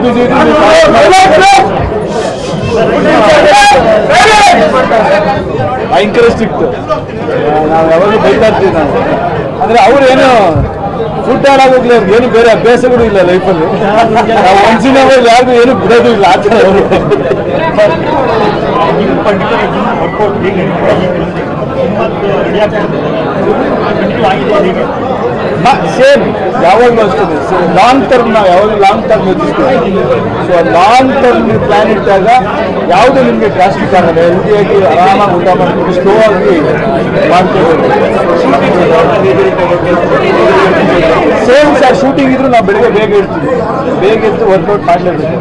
ಬಿಸಿ ಇದ್ರು ಭಯಂಕರ ಸ್ಟ್ರಿಕ್ಟ್. ನಾವು ಯಾವಾಗಲೂ ಬೈತಾ ಇರ್ತೀವಿ ನಾವು. ಅಂದರೆ ಅವ್ರು ಏನು ಫುಡ್ ಹಾಳಾಗೋಗ್ಲಿ, ಅವ್ರಿಗೆ ಏನು ಬೇರೆ ಅಭ್ಯಾಸಗಳು ಇಲ್ಲ ಲೈಫಲ್ಲಿ. ನಾವು ಒಂದ್ಸಿನ ಯಾರಿಗೂ ಏನು ಬಿಡೋದು ಇಲ್ಲ ಆ ಥರ ಅವರು. ಸೇಮ್ ಯಾವಾಗಲೂ ಅಷ್ಟೇ. ಲಾಂಗ್ ಟರ್ಮ್ ನಾವು ಯಾವಾಗಲೂ ಲಾಂಗ್ ಟರ್ಮ್ ಯೋಚಿಸ್ತೀವಿ. ಸೊ ಲಾಂಗ್ ಟರ್ಮ್ ಪ್ಲಾನ್ ಇಟ್ಟಾಗ ಯಾವುದು ನಿಮಗೆ ಡ್ರಾಸ್ಟಿಕ್ ಆಗಲ್ಲ. ಹೆಲ್ದಿಯಾಗಿ ಆರಾಮಾಗಿ ಊಟ ಮಾಡ್ಕೊಂಡು ಸ್ಲೋ ಆಗಿ ಮಾಡ್ಕೋಬೇಕು. ಸೇಮ್ ಸರ್, ಶೂಟಿಂಗ್ ಇದ್ರೂ ನಾವು ಬೆಳಗ್ಗೆ ಬೇಗ ಇರ್ತೀವಿ. ಬೇಗ ಎದ್ದು ವರ್ಕೌಟ್ ಮಾಡಲೇಬೇಕು.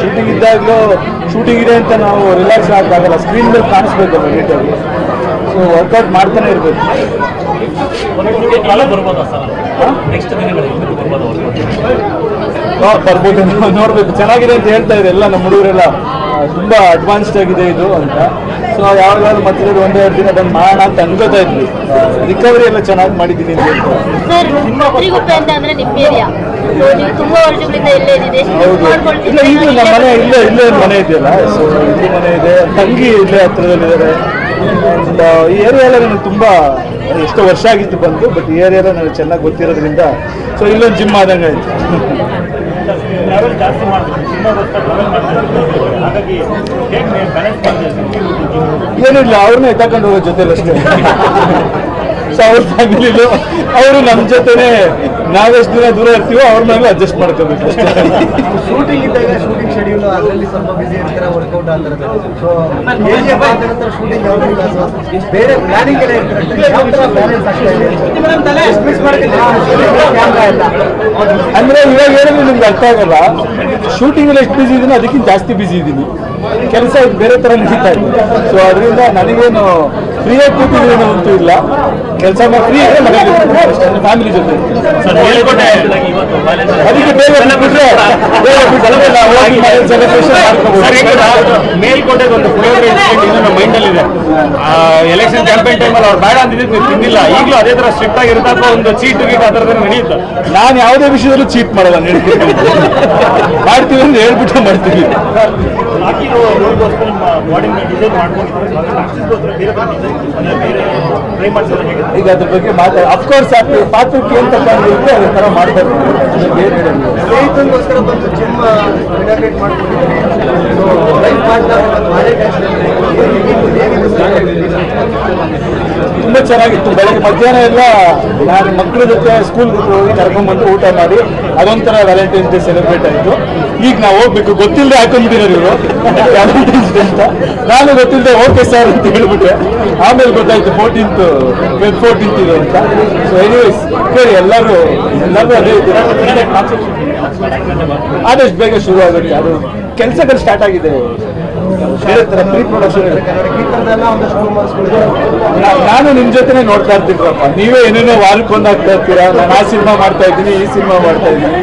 ಶೂಟಿಂಗ್ ಇದ್ದಾಗಲೂ ಶೂಟಿಂಗ್ ಇದೆ ಅಂತ ನಾವು ರಿಲ್ಯಾಕ್ಸ್ ಆಗೋಕ್ಕಾಗಲ್ಲ. ಸ್ಕ್ರೀನ್ ಮೇಲೆ ಕಾಣಿಸ್ಬೇಕಲ್ಲ ನೀಟಾಗಿ. ಸೊ ವರ್ಕೌಟ್ ಮಾಡ್ತಾನೆ ಇರಬೇಕು. ಬರ್ಬೋದು, ನೋಡ್ಬೇಕು. ಚೆನ್ನಾಗಿದೆ ಅಂತ ಹೇಳ್ತಾ ಇದೆ ಎಲ್ಲ ನಮ್ಮ ಹುಡುಗರೆಲ್ಲ. ತುಂಬ ಅಡ್ವಾನ್ಸ್ಡ್ ಆಗಿದೆ ಇದು ಅಂತ. ಸೊ ಯಾವಾಗಾದ್ರೂ ಮತ್ತೆ ಒಂದೆರಡು ದಿನ ಬಂದು ಮಾಡೋಣ ಅಂತ ಅನ್ಕೋತಾ ಇದ್ವಿ. ರಿಕವರಿ ಎಲ್ಲ ಚೆನ್ನಾಗಿ ಮಾಡಿದ್ದೀನಿ ಅಂತ ಹೇಳ್ತಾರೆ. ಇಲ್ಲ, ಈಗ ನಮ್ಮ ಮನೆ ಇಲ್ಲೇ ಮನೆ ಇದೆಯಲ್ಲ. ಸೊ ಇಲ್ಲಿ ಮನೆ ಇದೆ, ತಂಗಿ ಇಲ್ಲೇ ಹತ್ರದಲ್ಲಿದ್ದಾರೆ. ಈ ಏರಿಯಾ ಎಲ್ಲ ನನಗೆ ತುಂಬ ಎಷ್ಟೋ ವರ್ಷ ಆಗಿತ್ತು ಬಂದು, ಬಟ್ ಈ ಏರಿಯಾ ಎಲ್ಲ ನನಗೆ ಚೆನ್ನಾಗಿ ಗೊತ್ತಿರೋದ್ರಿಂದ ಸೊ ಇಲ್ಲೊಂದು ಜಿಮ್ ಆದಂಗೆ ಆಯಿತು. ಏನಿಲ್ಲ, ಅವ್ರನ್ನ ಎತ್ತಾಕೊಂಡು ಹೋಗೋ ಜೊತೆಲಿ ಅಷ್ಟೇ. ಸೊ ಅವ್ರ ಫ್ಯಾಮಿಲಿಲು ಅವರು ನಮ್ಮ ಜೊತೆನೆ ನಾವೆಷ್ಟು ದಿನ ದೂರ ಇರ್ತೀವೋ ಅವ್ರನ್ನೆಲ್ಲ ಅಡ್ಜಸ್ಟ್ ಮಾಡ್ಕೋಬೇಕು ಅಷ್ಟೇ. ಶೂಟಿಂಗ್ ಇದ್ದಾಗ ಶೂಟಿಂಗ್ ಶೆಡ್ಯೂಲ್ ಅದರಲ್ಲಿ ಸ್ವಲ್ಪ ಬಿಸಿ ಇರ್ತಾರೆ, ವರ್ಕೌಟ್ ಆಗ್ತಾರೆ. ಸೊ ಶೂಟಿಂಗ್ ಬೇರೆ ಪ್ಲಾನಿಂಗ್ ಎಲ್ಲ ಇರ್ತಾರೆ. ಯಾವ ಥರ ಬ್ಯಾಲೆನ್ಸ್ ಆಗ್ತಾ ಇದೆ ಅಂದ್ರೆ ಇವಾಗ ಹೇಳಿದ್ರೆ ನಿಮ್ಗೆ ಅರ್ಥ ಆಗಲ್ಲ. ಶೂಟಿಂಗ್ ಎಲ್ಲ ಎಷ್ಟು ಬಿಸಿ ಇದೀನಿ ಅದಕ್ಕಿಂತ ಜಾಸ್ತಿ ಬಿಸಿ ಇದ್ದೀನಿ. ಕೆಲಸ ಬೇರೆ ಥರ ನಡೀತಾ ಇದೆ. ಸೊ ಅದರಿಂದ ನನಗೇನು ಫ್ರೀಯಾಗಿ ಕೂತಿದ್ದೀನಿ ಅಂತೂ ಇಲ್ಲ. ಕೆಲಸ ಫ್ರೀ ಇದೆ, ಮನೆಗೆ ಫ್ಯಾಮಿಲಿ ಜೊತೆ. ಅದಕ್ಕೆ ಬೇಗ ಮೇಲ್ಕೋಟೆ ಒಂದು ನಮ್ಮ ಮೈಂಡಲ್ಲಿದೆ. ಎಲೆಕ್ಷನ್ ಕ್ಯಾಂಪೇನ್ ಟೈಮಲ್ಲಿ ಅವ್ರು ಬೇಡ ಅಂದಿದ್ದು ನೀವು ತಿಂದಿಲ್ಲ. ಈಗಲೂ ಅದೇ ಥರ ಸ್ಟ್ರಿಕ್ಟ್ ಆಗಿರುತ್ತೆ ಅಥವಾ ಒಂದು ಚೀಟ್ ಗೀಟ್ ಆ ಥರದ್ದು ನಡೆಯುತ್ತೆ? ನಾನು ಯಾವುದೇ ವಿಷಯದಲ್ಲೂ ಚೀಟ್ ಮಾಡಲ್ಲ. ಮಾಡ್ತೀವಿ ಅಂತ ಹೇಳ್ಬಿಟ್ಟು ಮಾಡ್ತೀವಿ. ಈಗ ಅದ್ರ ಬಗ್ಗೆ ಅಫ್ಕೋರ್ಸ್ ಪಾತ್ರಕ್ಕೆ ಏನ್ ತಗೊಂಡಿರುತ್ತೆ ಅದ್ರ ತರ ಮಾಡ್ಬೇಕು. ಸ್ನೇಹಿತರಿಗೋಸ್ಕರ ಬಂದು ಜಿಮ್ ಇನಾಗ್ರೇಟ್ ತುಂಬಾ ಚೆನ್ನಾಗಿತ್ತು. ಬೆಳಗ್ಗೆ ಮಧ್ಯಾಹ್ನ ಎಲ್ಲ ನಾನು ಮಕ್ಕಳ ಜೊತೆ ಸ್ಕೂಲ್ ಹೋಗಿ ಕರ್ಕೊಂಡ್ಬಂದು ಊಟ ಮಾಡಿ ಅದೊಂಥರ ವ್ಯಾಲೆಂಟೈನ್ಸ್ ಡೇ ಸೆಲೆಬ್ರೇಟ್ ಆಯಿತು. ಈಗ ನಾವು ಹೋಗ್ಬೇಕು. ಗೊತ್ತಿಲ್ಲದೆ ಹಾಕೊಂಡ್ಬಿಟ್ಟಿರೋರು ಇವರು ವ್ಯಾಲೆಂಟೈನ್ಸ್ ಡೇ ಅಂತ. ನಾನು ಗೊತ್ತಿಲ್ಲದೆ ಓಕೆ ಸರ್ ಅಂತ ಹೇಳ್ಬಿಟ್ಟೆ. ಆಮೇಲೆ ಗೊತ್ತಾಯ್ತು 14th ಇದು ಅಂತ. ಸೊ ಎನಿವೇಸ್ ಕೇಳಿ ಎಲ್ಲರೂ ಅದೇ ಆದಷ್ಟು ಬೇಗ ಶುರು ಆಗುತ್ತೆ. ಅದು ಕೆಲಸಗಳು ಸ್ಟಾರ್ಟ್ ಆಗಿದೆ. ಬೇರೆ ಥರ ಪ್ರೀ ಪ್ರೊಡಕ್ಷನ್ ನಾನು ನಿಮ್ಮ ಜೊತೆನೇ ನೋಡ್ತಾ ಇರ್ತೀನಪ್ಪ. ನೀವೇ ಏನೇನೋ ವಾರಕ್ಕೊಂದು ಆಗ್ತಾ ಇರ್ತೀರಾ. ನಾನು ಆ ಸಿನಿಮಾ ಮಾಡ್ತಾ ಇದ್ದೀನಿ, ಈ ಸಿನಿಮಾ ಮಾಡ್ತಾ ಇದ್ದೀನಿ.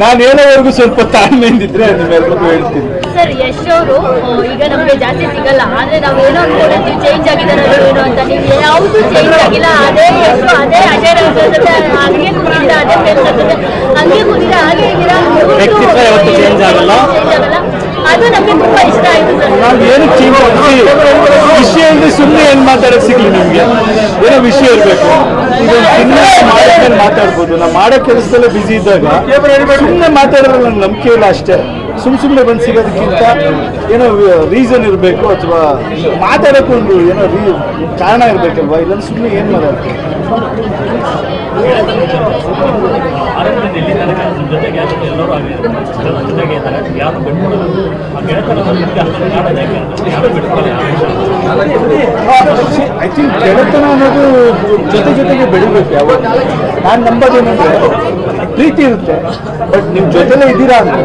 ನಾನು ಹೇಳೋವರೆಗೂ ಸ್ವಲ್ಪ ತಾಳ್ಮೆಯಿಂದಿದ್ರೆ ನಿಮ್ಮೆಲ್ಲರಿಗೂ ಹೇಳ್ತೀನಿ. ಸರ್, ಯಶ್ ಅವರು ಈಗ ನಮಗೆ ಜಾಸ್ತಿ ಸಿಗಲ್ಲ, ಆದ್ರೆ ನಾವು ಏನೋ ಅನ್ಕೊಂಡಿರ್ತೀವಿ ಚೇಂಜ್ ಆಗಿದ್ದಾರಲ್ಲ ಏನೋ ಅಂತ. ನೀವು ಯಾವುದು ಚೇಂಜ್ ಆಗಿಲ್ಲ. ಅದೇ ಯಶ್, ಅದೇ ಅಜಯ್ ಜೊತೆ ಹಂಗೆ ಕೂತಿದ್ದ, ಅದೇ ಫ್ರೆಂಡ್ಸ್ ಜೊತೆ ಹಂಗೆ ಕೂತಿದ್ದ, ಹಾಗೆ ಇದ್ದೀರಾ. ಚೇಂಜ್ ಆಗಲ್ಲ. ಅದು ನಮಗೆ ತುಂಬಾ ಇಷ್ಟ ಆಯ್ತು ಸರ್. ನಾವು ಏನಕ್ಕೆ ಚೇಂಜ್ ಮಾಡ್ತೀವಿ? ವಿಷಯ ಅಂದ್ರೆ ಸುಮ್ಮನೆ ಏನು ಮಾತಾಡೋಕೆ ಸಿಗ್ಲಿ ನಿಮಗೆ. ಏನೋ ವಿಷಯ ಇರಬೇಕು. ಇದೊಂದು ಸಿನಿಮಾ ಮಾಡೋದ್ಮೇಲೆ ಮಾತಾಡ್ಬೋದು. ನಾವು ಮಾಡೋ ಕೆಲಸದಲ್ಲೇ ಬಿಸಿ ಇದ್ದಾಗ ಸುಮ್ಮನೆ ಮಾತಾಡೋದ್ರಲ್ಲಿ ನನಗೆ ನಂಬಿಕೆ ಇಲ್ಲ ಅಷ್ಟೇ. ಸುಮ್ಮನೆ ಬಂದು ಸಿಗೋದಕ್ಕಿಂತ ಏನೋ ರೀಸನ್ ಇರಬೇಕು, ಅಥವಾ ಮಾತಾಡೋಕ್ಕೊಂದು ಏನೋ ಕಾರಣ ಇರಬೇಕಲ್ವಾ. ಇಲ್ಲ ಸುಮ್ಮನೆ ಏನು ಮಾತಾಡ್ತೀವಿ. ಐ ಥಿಂಕ್ ಗೆಳೆತನ ಅನ್ನೋದು ಜೊತೆಗೆ ಬೆಳಿಬೇಕು. ಯಾವಾಗ ನಾನು ನಂಬೋದೇನಂದ್ರೆ ಪ್ರೀತಿ ಇರುತ್ತೆ, ಬಟ್ ನಿಮ್ಮ ಜೊತೆಲೇ ಇದ್ದೀರಾ ಅಂದರೆ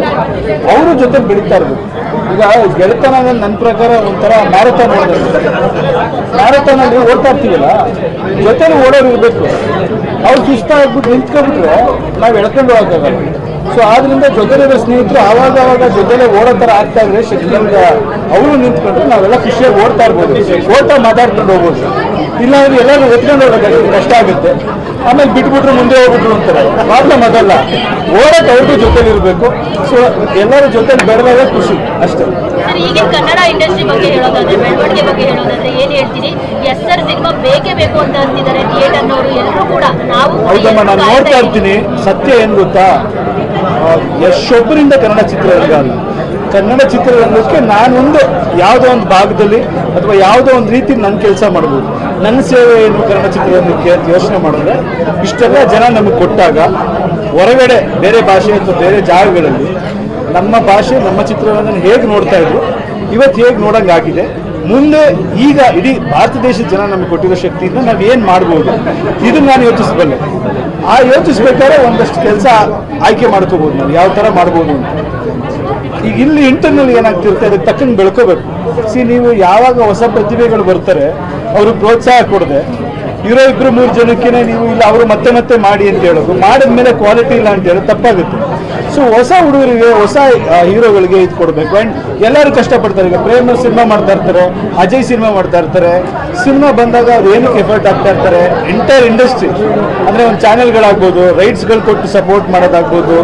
ಅವರು ಜೊತೆ ಬೆಳೀತಾ ಇರ್ಬೇಕು. ಈಗ ಗೆಳೆತನ ನನ್ನ ಪ್ರಕಾರ ಒಂಥರ ಮ್ಯಾರಥಾನ್ ಓಡೋದು. ಮ್ಯಾರಥಾನಲ್ಲಿ ಓಡ್ತಾ ಇರ್ತೀವಲ್ಲ, ಜೊತೆಲಿ ಓಡೋರು ಇರಬೇಕು. ಅವ್ರು ಸುಸ್ತಾಗ್ಬಿಟ್ಟು ನಿಂತ್ಕೊಂಡ್ಬಿಟ್ರೆ ನಾವು ಎಳ್ಕೊಂಡು ಹೋಗೋಕ್ಕಾಗಲ್ಲ. ಸೊ ಆದ್ರಿಂದ ಜೊತೆಲಿರೋ ಸ್ನೇಹಿತರು ಆವಾಗ ಜೊತೆಲೆ ಓಡೋ ಥರ ಆಗ್ತಾ ಇದ್ರೆ ಶಕ್ತಿಯಿಂದ ಅವರು ನಿಂತ್ಕೊಂಡ್ರೆ ನಾವೆಲ್ಲ ಖುಷಿಯಾಗಿ ಓಡ್ತಾ ಇರ್ಬೋದು, ಓಡ್ತಾ ಮಾತಾಡ್ಕೊಂಡು ಹೋಗ್ಬೋದು. ಇಲ್ಲಾಂದ್ರೆ ಎಲ್ಲರೂ ಒತ್ಕೊಂಡು ಹೋಗೋದು ಕಷ್ಟ ಆಗುತ್ತೆ. ಆಮೇಲೆ ಬಿಟ್ಬಿಟ್ರು ಮುಂದೆ ಹೋಗ್ಬಿಟ್ರು ಅಂತಾರೆ. ಪ್ರಾಬ್ಲಮ್ ಅದಲ್ಲ, ಓಡಕ್ಕೆ ಅವ್ರಿಗೂ ಜೊತೆಲಿರಬೇಕು. ಸೊ ಎಲ್ಲರ ಜೊತೆಲಿ ಬೆಳೆದಾಗ ಖುಷಿ ಅಷ್ಟೇ. ಸರ್, ಈಗಿನ ಕನ್ನಡ ಇಂಡಸ್ಟ್ರಿ ಬಗ್ಗೆ ಹೇಳೋದಾದ್ರೆ, ಬೆಳವಣಿಗೆ ಬಗ್ಗೆ ಹೇಳೋದಾದ್ರೆ ಏನು ಹೇಳ್ತೀರಿ? ಎಸ್ ಸರ್ ಸಿನಿಮಾ ಬೇಕೇ ಬೇಕು ಅಂತ ಅಂತಿದ್ದಾರೆ ಥಿಯೇಟರ್ನವರು ಎಲ್ಲರೂ ಕೂಡ. ನಾವು ಹೌದಮ್ಮ, ನಾನು ನೋಡ್ತಾ ಇರ್ತೀನಿ. ಸತ್ಯ ಏನು ಗೊತ್ತಾ, ಎಷ್ಟೊಬ್ಬರಿಂದ ಕನ್ನಡ ಚಿತ್ರರಂಗ ಅಲ್ಲ, ಕನ್ನಡ ಚಿತ್ರರಂಗಕ್ಕೆ ನಾನೊಂದು ಯಾವುದೋ ಒಂದು ಭಾಗದಲ್ಲಿ ಅಥವಾ ಯಾವುದೋ ಒಂದು ರೀತಿ ನನ್ನ ಕೆಲಸ ಮಾಡ್ಬೋದು. ನನ್ನ ಸೇವೆ ಏನು ಕನ್ನಡ ಚಿತ್ರರಂಗಕ್ಕೆ ಅಂತ ಯೋಚನೆ ಮಾಡಿದ್ರೆ, ಇಷ್ಟೆಲ್ಲ ಜನ ನಮಗೆ ಕೊಟ್ಟಾಗ ಹೊರಗಡೆ ಬೇರೆ ಭಾಷೆ ಅಥವಾ ಬೇರೆ ಜಾಗಗಳಲ್ಲಿ ನಮ್ಮ ಭಾಷೆ ನಮ್ಮ ಚಿತ್ರರಂಗನ ಹೇಗೆ ನೋಡ್ತಾ ಇದ್ರು, ಇವತ್ತು ಹೇಗೆ ನೋಡೋಂಗಾಗಿದೆ. ಮುಂದೆ ಈಗ ಇಡೀ ಭಾರತ ದೇಶದ ಜನ ನಮಗೆ ಕೊಟ್ಟಿರೋ ಶಕ್ತಿಯಿಂದ ನಾವು ಏನು ಮಾಡ್ಬೋದು, ಇದನ್ನು ನಾನು ಯೋಚಿಸಬಲ್ಲೆ. ಆ ಯೋಚಿಸ್ಬೇಕಾದ್ರೆ ಒಂದಷ್ಟು ಕೆಲಸ ಆಯ್ಕೆ ಮಾಡ್ಕೋಬೋದು, ನಾವು ಯಾವ ಥರ ಮಾಡ್ಬೋದು ಅಂತ. ಈಗ ಇಲ್ಲಿ ಇಂಟರ್ನಲ್ ಏನಾಗ್ತಿರುತ್ತೆ ಅದಕ್ಕೆ ತಕ್ಕಂಗೆ ಬೆಳ್ಕೋಬೇಕು. ನೀವು ಯಾವಾಗ ಹೊಸ ಪ್ರತಿಭೆಗಳು ಬರ್ತಾರೆ ಅವ್ರಿಗೆ ಪ್ರೋತ್ಸಾಹ ಕೊಡದೆ ಇರೋ 2-3 ಜನಕ್ಕೆ ನೀವು ಇಲ್ಲ ಅವರು ಮತ್ತೆ ಮತ್ತೆ ಮಾಡಿ ಅಂತ ಹೇಳೋದು, ಮಾಡಿದ್ಮೇಲೆ ಕ್ವಾಲಿಟಿ ಇಲ್ಲ ಅಂತ ಹೇಳೋದು ತಪ್ಪಾಗುತ್ತೆ. ಸೊ ಹೊಸ ಹುಡುಗರಿಗೆ ಹೊಸ ಹೀರೋಗಳಿಗೆ ಇದು ಕೊಡಬೇಕು. ಆ್ಯಂಡ್ ಎಲ್ಲರೂ ಕಷ್ಟಪಡ್ತಾರೆ. ಈಗ ಪ್ರೇಮ ಸಿನಿಮಾ ಮಾಡ್ತಾ ಇರ್ತಾರೆ, ಅಜಯ್ ಸಿನಿಮಾ ಮಾಡ್ತಾ ಇರ್ತಾರೆ. ಸಿನಿಮಾ ಬಂದಾಗ ಅದು ಏನಕ್ಕೆ ಎಫರ್ಟ್ ಆಗ್ತಾ ಇರ್ತಾರೆ, ಎಂಟೈರ್ ಇಂಡಸ್ಟ್ರಿ ಅಂದರೆ ಒಂದು ಚಾನೆಲ್ಗಳಾಗ್ಬೋದು, ರೈಟ್ಸ್ಗಳು ಕೊಟ್ಟು ಸಪೋರ್ಟ್ ಮಾಡೋದಾಗ್ಬೋದು,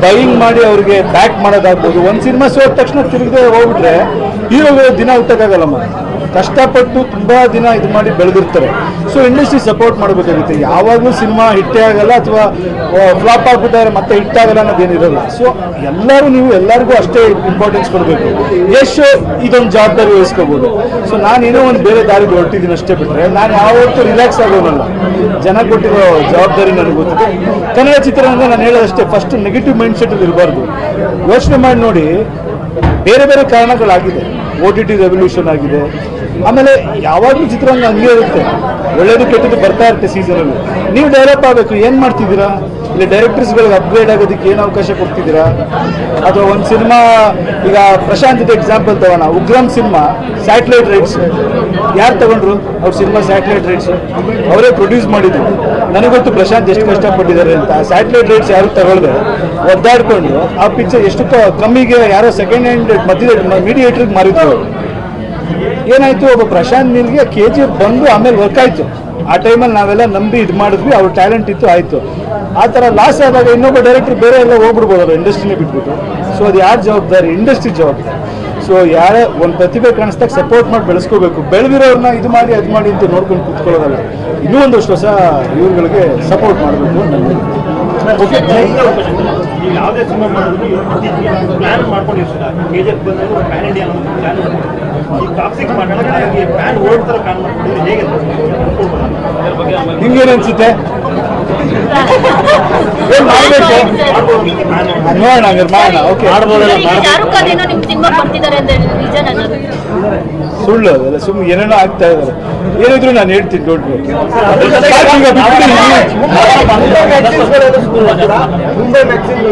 ಬೈಯಿಂಗ್ ಮಾಡಿ ಅವ್ರಿಗೆ ಬ್ಯಾಕ್ ಮಾಡೋದಾಗ್ಬೋದು. ಒಂದು ಸಿನಿಮಾ ಸೋದ ತಕ್ಷಣ ತಿರುಗದೆ ಹೋಗ್ಬಿಟ್ರೆ ಹೀರೋಗಳು ದಿನ ಹುಟ್ಟಕ್ಕಾಗಲ್ಲಮ್ಮ. ಕಷ್ಟಪಟ್ಟು ತುಂಬ ದಿನ ಇದು ಮಾಡಿ ಬೆಳೆದಿರ್ತಾರೆ. ಸೊ ಇಂಡಸ್ಟ್ರಿ ಸಪೋರ್ಟ್ ಮಾಡಬೇಕಾಗುತ್ತೆ. ಯಾವಾಗಲೂ ಸಿನಿಮಾ ಹಿಟ್ಟೇ ಆಗಲ್ಲ ಅಥವಾ ಫ್ಲಾಪ್ ಆಗ್ಬಿಟ್ಟಾರೆ ಮತ್ತೆ ಹಿಟ್ಟಾಗಲ್ಲ ಅನ್ನೋದೇನಿರಲ್ಲ. ಸೊ ಎಲ್ಲರಿಗೂ ಅಷ್ಟೇ ಇಂಪಾರ್ಟೆನ್ಸ್ ಕೊಡಬೇಕು. ಎಷ್ಟು ಇದೊಂದು ಜವಾಬ್ದಾರಿ ವಹಿಸ್ಕೋಬೋದು. ಸೊ ನಾನೇನೋ ಒಂದು ಬೇರೆ ದಾರಿಗೆ ಹೊರಟಿದ್ದೀನಿ ಅಷ್ಟೇ ಬಿಟ್ಟರೆ ನಾನು ಯಾವತ್ತೂ ರಿಲ್ಯಾಕ್ಸ್ ಆಗೋನಲ್ಲ. ಜನ ಕೊಟ್ಟಿರೋ ಜವಾಬ್ದಾರಿ ನನಗೆ ಗೊತ್ತಿದೆ. ಕನ್ನಡ ಚಿತ್ರರಂಗ ನಾನು ಹೇಳೋದಷ್ಟೇ, ಫಸ್ಟ್ ನೆಗೆಟಿವ್ ಮೈಂಡ್ ಸೆಟಲ್ಲಿ ಇರಬಾರ್ದು. ಯೋಚನೆ ಮಾಡಿ ನೋಡಿ, ಬೇರೆ ಬೇರೆ ಕಾರಣಗಳಾಗಿದೆ. OTT ರೆವಲ್ಯೂಷನ್ ಆಗಿದೆ. ಆಮೇಲೆ ಯಾವಾಗಲೂ ಚಿತ್ರರಂಗ ಹಂಗೆ ಇರುತ್ತೆ, ಒಳ್ಳೇದು ಕೆಟ್ಟದ್ದು ಬರ್ತಾ ಇರುತ್ತೆ ಸೀಸನಲ್ಲಿ. ನೀವು ಡೆವಲಪ್ ಆಗಬೇಕು. ಏನು ಮಾಡ್ತಿದ್ದೀರಾ? ಇಲ್ಲಿ ಡೈರೆಕ್ಟರ್ಸ್ಗಳಿಗೆ ಅಪ್ಗ್ರೇಡ್ ಆಗೋದಕ್ಕೆ ಏನು ಅವಕಾಶ ಕೊಡ್ತಿದ್ದೀರಾ? ಅಥವಾ ಒಂದು ಸಿನಿಮಾ, ಈಗ ಪ್ರಶಾಂತ್ ಎಕ್ಸಾಂಪಲ್ ತಗೋಣ. ಉಗ್ರಂ ಸಿನಿಮಾ ಸ್ಯಾಟಲೈಟ್ ರೈಟ್ಸ್ ಯಾರು ತಗೊಂಡ್ರು? ಅವ್ರ ಸಿನಿಮಾ ಸ್ಯಾಟಲೈಟ್ ರೈಟ್ಸ್ ಅವರೇ ಪ್ರೊಡ್ಯೂಸ್ ಮಾಡಿದ್ರು. ನನಗೊತ್ತು ಪ್ರಶಾಂತ್ ಎಷ್ಟು ಕಷ್ಟಪಟ್ಟಿದ್ದಾರೆ ಅಂತ. ಸ್ಯಾಟಲೈಟ್ ರೈಟ್ಸ್ ಯಾರು ತಗೊಳ್ದೆ ಒದ್ದಾಡ್ಕೊಂಡು ಆ ಪಿಕ್ಚರ್ ಎಷ್ಟು ಕಮ್ಮಿಗೆ ಯಾರೋ ಸೆಕೆಂಡ್ ಹ್ಯಾಂಡ್ ಮೀಡಿಯೇಟ್ರಿಗೆ ಮಾರಿದ್ರು. ಏನಾಯ್ತು, ಒಬ್ಬ ಪ್ರಶಾಂತ್ ನೀಲ್ಗೆ KGF ಬಂದು ಆಮೇಲೆ ವರ್ಕ್ ಆಯ್ತು. ಆ ಟೈಮಲ್ಲಿ ನಾವೆಲ್ಲ ನಂಬಿ ಇದು ಮಾಡಿದ್ವಿ, ಅವ್ರ ಟ್ಯಾಲೆಂಟ್ ಇತ್ತು, ಆಯಿತು. ಆ ಥರ ಲಾಸ್ ಆದಾಗ ಇನ್ನೊಬ್ಬ ಡೈರೆಕ್ಟರ್ ಬೇರೆ ಎಲ್ಲ ಹೋಗ್ಬಿಡ್ಬೋದು, ಅವ್ರು ಇಂಡಸ್ಟ್ರಿನೇ ಬಿಟ್ಬಿಟ್ಟು. ಸೊ ಅದು ಯಾರು ಜವಾಬ್ದಾರಿ? ಇಂಡಸ್ಟ್ರಿ ಜವಾಬ್ದಾರಿ. ಸೊ ಯಾರೇ ಒಂದು ಪ್ರತಿಭೆ ಕಾಣಿಸ್ದಾಗ ಸಪೋರ್ಟ್ ಮಾಡಿ ಬೆಳೆಸ್ಕೋಬೇಕು. ಬೆಳೆದಿರೋರನ್ನ ಇದು ಮಾಡಿ ಅದು ಮಾಡಿ ಅಂತ ನೋಡ್ಕೊಂಡು ಕೂತ್ಕೊಳ್ಳೋದಲ್ಲ. ಇನ್ನೂ ಒಂದಷ್ಟು ಹೊಸ ಇವ್ರುಗಳಿಗೆ ಸಪೋರ್ಟ್ ಮಾಡಬೇಕು. ಓಕೆ, ನೀವು ಯಾವುದೇ ಸಿನಿಮಾ ಮಾಡಿದ್ರು ಪ್ಲಾನ್ ಮಾಡ್ಕೊಂಡಿರ್ತೀರ. KGF ಬಂದಾಗ ಒಂದು ಪ್ಯಾನ್ ಇಂಡಿಯಾ ಅನ್ನೋ ಪ್ಲಾನ್ ಮಾಡ್ತೀವಿ. ಈ ಟಾಕ್ಸಿಕ್ ಮಾಡಿದಾಗ ಈ ಪ್ಲಾನ್ ಓಡ್ತಾರೆ ಪ್ಲಾನ್ ಮಾಡ್ಕೊಂಡಿದ್ರೆ ಹೇಗೆ ನಿಮ್ಗೇನು ಅನ್ಸುತ್ತೆ? ಏನು ಮಾಡಬೇಕು? ನೋಡೋಣ, ಹಂಗಾರೆ ಮಾಡೋಣ. ಓಕೆ, ಶಾರುಖ್ ಖಾನ್ ಏನೋ ನಿಮ್ಮ ಸಿನಿಮಾ ಬರ್ತಿದ್ದಾರೆ ಅಂತ ನಿಜ ಅನ್ನೋದು ಸುಳ್ಳು ಅದೆಲ್ಲ. ಸುಮ್ಮನೆ ಏನೇನೋ ಆಗ್ತಾ ಇದ್ದಾರೆ. ಏನಿದ್ರು ನಾನು ಹೇಳ್ತೀನಿ, ಡೋಂಟ್ ವರಿ. ಮುಂಬೈ ಮ್ಯಾಕ್ಸಿನ್